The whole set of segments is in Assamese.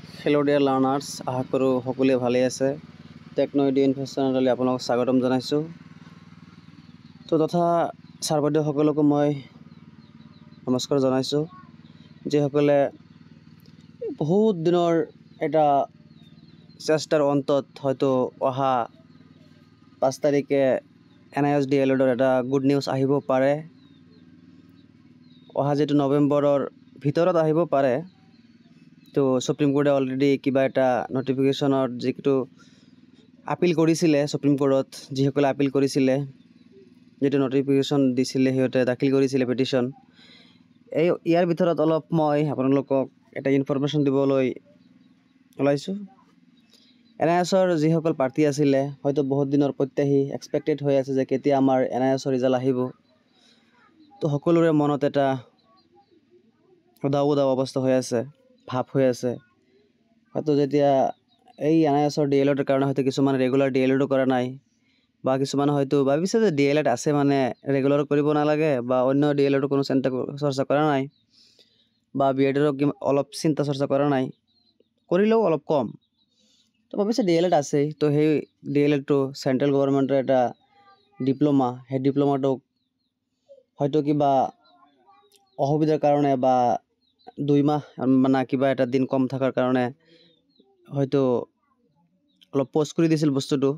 Hello dear learners, আশা কৰোঁ সকলোৱে ভালে আছে। টেকনো ইনফো চেনেললৈ আপোনালোকক স্বাগতম জনাইছোঁ। তো তথা ছাৰ বাইদেউসকলকো মই নমস্কাৰ জনাইছোঁ, যিসকলে বহুত দিনৰ এটা চেষ্টাৰ অন্তত হয়তো অহা 5 তাৰিখে NISDLৰ এটা গুড নিউজ আহিব পাৰে। অহা যেটো নৱেম্বৰৰ ভিতৰত আহিব পাৰে। তো সুপ্ৰিম কোৰ্টে অলৰেডি কিবা এটা নটিফিকেশ্যনৰ যিটো আপিল কৰিছিলে, সুপ্ৰিম কোৰ্টত যিসকলে আপিল কৰিছিলে, যেটো নটিফিকেশ্যন দিছিলে, সিহঁতে দাখিল কৰিছিলে পিটিশ্যন। ইয়াৰ ভিতৰত অলপ মই আপোনালোকক এটা ইনফৰমেশ্যন দিবলৈ ওলাইছোঁ। NISৰ যিসকল প্ৰাৰ্থী আছিলে, হয়তো বহুত দিনৰ প্ৰত্যাহী এক্সপেক্টেড হৈ আছে যে কেতিয়া আমাৰ NISৰ ৰিজাল্ট আহিব। তো সকলোৰে মনত এটা উদাও অৱস্থা হৈ আছে, ভাৱ হৈ আছে। হয়তো যেতিয়া এই NISৰ DLEডৰ কাৰণে হয়তো কিছুমান ৰেগুলাৰ DLEডো কৰা নাই, বা কিছুমান হয়তো ভাবিছে যে DLEড আছে মানে ৰেগুলাৰ কৰিব নালাগে, বা অন্য DLEডৰ কোনো চৰ্চা কৰা নাই, বা BEডৰো অলপ চিন্তা চৰ্চা কৰা নাই, কৰিলেও অলপ কম। তো ভাবিছে DLEড আছে, তো সেই DLEডটো চেণ্ট্ৰেল গভৰ্ণমেণ্টৰ এটা ডিপ্ল'মা, সেই ডিপ্ল'মাটোক হয়তো কিবা অসুবিধাৰ কাৰণে বা 2 মাহ মানে কিবা এটা দিন কম থকাৰ কাৰণে হয়তো অলপ পোষ্ট কৰি দিছিল বস্তুটো,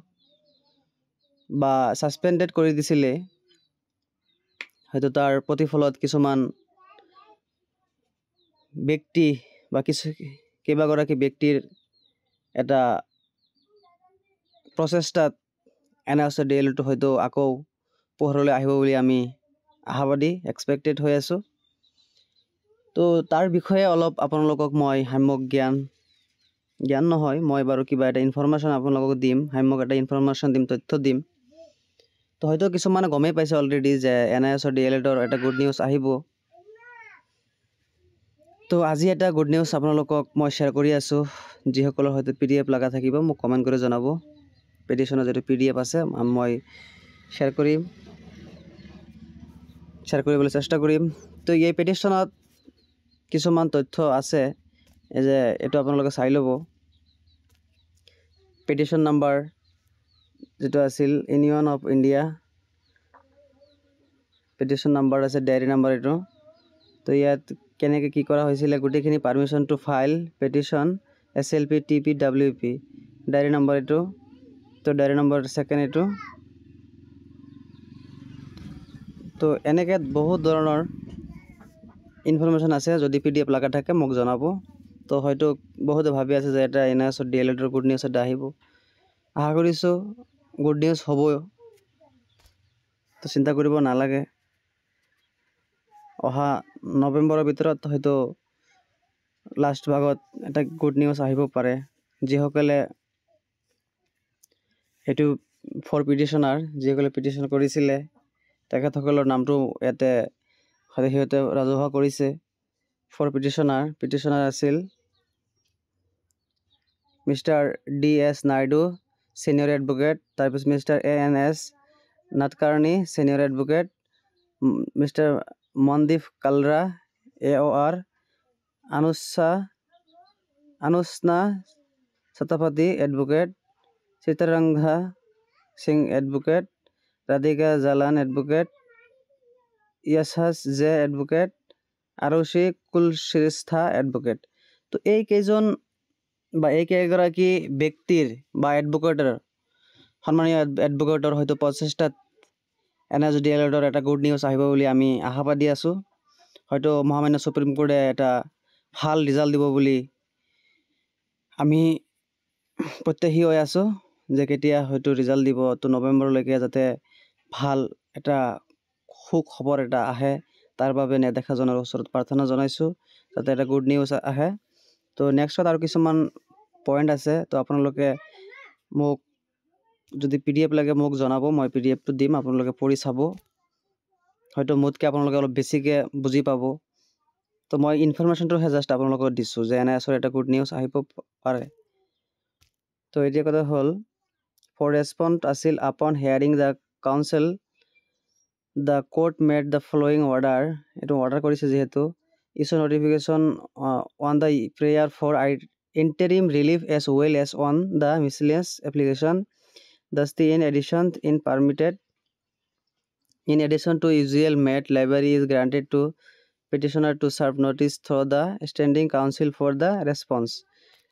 বা সাসপেন্ডেড কৰি দিছিলে। হয়তো তাৰ প্ৰতিফলত কিছুমান ব্যক্তি বা কেইবাগৰাকী ব্যক্তিৰ এটা প্ৰচেষ্টাত NISৰ DLEটো হয়তো আকৌ পোহৰলৈ আহিব বুলি আমি আশাবাদী এক্সপেক্টেড হৈ আছোঁ। তো তাৰ বিষয়ে অলপ আপোনালোকক মই সম্যক জ্ঞান নহয়, মই বাৰু কিবা এটা ইনফৰমেশ্যন আপোনালোকক দিম, সম্যক এটা ইনফৰমেশ্যন দিম, তথ্য দিম। তো হয়তো কিছুমানে গমেই পাইছে অলৰেডি যে NISৰ DLEডৰ এটা গুড নিউজ আহিব। তো আজি এটা গুড নিউজ আপোনালোকক মই শ্বেয়াৰ কৰি আছোঁ। যিসকলৰ হয়তো PDF লগা থাকিব মোক কমেণ্ট কৰি জনাব। পিটিশ্যনৰ যিটো PDF আছে মই শ্বেয়াৰ কৰিবলৈ চেষ্টা কৰিম। তো এই পিটিশ্যনত কিছুমান তথ্য আছে যে এইটো আপোনালোকে চাই ল'ব। পিটিশ্যন নাম্বাৰ যেটো আছিল union of India, petition number আছে, ডায়েৰী নাম্বাৰ এইটো। তো ইয়াত কেনেকৈ কি কৰা হৈছিলে গোটেইখিনি permission two file petition SLP TPWP, diary number এইটো। তো ডায়েৰী নম্বৰ সেকেন্ড এইটো। তো এনেকৈ বহুত ধৰণৰ ইনফৰমেশ্যন আছে, যদি PDF লগা থাকে মোক জনাব। তো হয়তো বহুতে ভাবি আছে যে এটা NISৰ DLEডৰ গুড নিউজ এটা আহিব। আশা কৰিছোঁ গুড নিউজ হ'ব। তো চিন্তা কৰিব নালাগে, অহা নৱেম্বৰৰ ভিতৰত হয়তো লাষ্ট ভাগত এটা গুড নিউজ আহিব পাৰে। যিসকলে সেইটো ফৰ পিটিশ্যনাৰ, যিসকলে পিটিশ্যন কৰিছিলে তেখেতসকলৰ নামটো ইয়াতে সিহঁতে ৰাজহুৱা কৰিছে। ফৰ পিটিশ্যনাৰ আছিল mister DS Naidu, senior advocate, তাৰপিছত mister ANS Nadkarni, senior advocate, mister Mandeep Kalra AOR, Anushna Chattopadhyay advocate, Chitrangda Singh advocate, Radhika Jalan advocate, Yashas J advocate, Aarushi Kulshreshtha advocate. তো এই কেইগৰাকী ব্যক্তিৰ বা সন্মানীয় এডভোকেটৰ হয়তো প্ৰচেষ্টাত NISৰ DLEডৰ এটা গুড নিউজ আহিব বুলি আমি আশাবাদী আছোঁ। হয়তো মহামান্য সুপ্ৰিম কোৰ্টে এটা ভাল ৰিজাল্ট দিব বুলি আমি প্ৰত্যাশী হৈ আছোঁ, যে কেতিয়া হয়তো ৰিজাল্ট দিব। তো নৱেম্বৰলৈকে যাতে ভাল এটা সুখবৰ এটা আহে, তাৰ বাবে নেদেখাজনৰ ওচৰত প্ৰাৰ্থনা জনাইছোঁ যাতে এটা গুড নিউজ আহে। তো নেক্সটত আৰু কিছুমান পইণ্ট আছে, তো আপোনালোকে মোক যদি PDF লাগে মোক জনাব, মই PDFটো দিম, আপোনালোকে পঢ়ি চাব। হয়তো মোতকৈ আপোনালোকে অলপ বেছিকৈ বুজি পাব। তো মই ইনফৰমেশ্যনটোহে জাষ্ট আপোনালোকক দিছোঁ যে NISৰ এটা গুড নিউজ আহিব পাৰে। তো এতিয়া কথা হ'ল, ফৰ ৰেছপন্ড আছিল upon hearing the council the court made the following order, এইটো অৰ্ডাৰ কৰিছে যিহেতু issue notification on the prayer for interim relief as well as on the miscellaneous application. Thus, in addition to usual met, library is granted to petitioner to serve notice through the standing council for the response.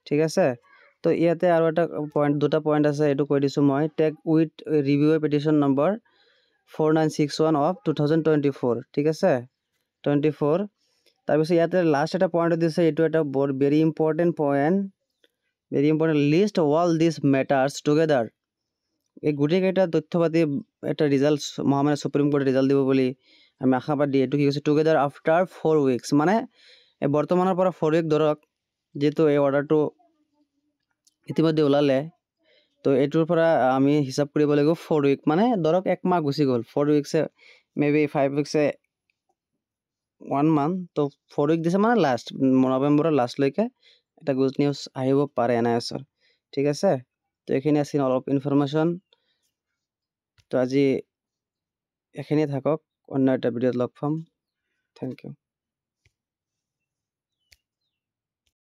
ঠিক আছে, তো ইয়াতে আৰু এটা দুটা পইণ্ট আছে, এইটো কৈ দিছোঁ মই। Take with review petition number 4961 of 2024, ঠিক আছে 24। তাৰপিছত ইয়াতে লাষ্ট এটা পইণ্ট দিছে, এইটো এটা বৰ very important point, list all দিছ মেটাৰ্ছ টুগেডাৰ। এই গোটেইকেইটা তথ্য পাতি এটা ৰিজাল্ট মহামান্য সুপ্ৰিম কোৰ্টে ৰিজাল্ট দিব বুলি আমি আশাবাদী। এইটো কি কৈছে, টুগেডাৰ আফটাৰ 4 উইকছ, মানে এই বৰ্তমানৰ পৰা 4 উইক ধৰক, যিহেতু এই অৰ্ডাৰটো ইতিমধ্যে ওলালে, তো এইটোৰ পৰা আমি হিচাপ কৰিব লাগিব 4 উইক, মানে ধৰক 1 মাহ গুচি গ'ল। 4 উইকছে মেবি 5 উইকছে 1 মান্থ, তো 4 উইক দিছে মানে লাষ্ট নৱেম্বৰৰ লাষ্টলৈকে এটা গুড নিউজ আহিব পাৰে NIS-ৰ, ঠিক আছে। তো এইখিনি আছিল অলপ ইনফৰমেশ্যন। তো আজি এইখিনিয়ে থাকক, অন্য এটা ভিডিঅ'ত লগ পাম। Thank U.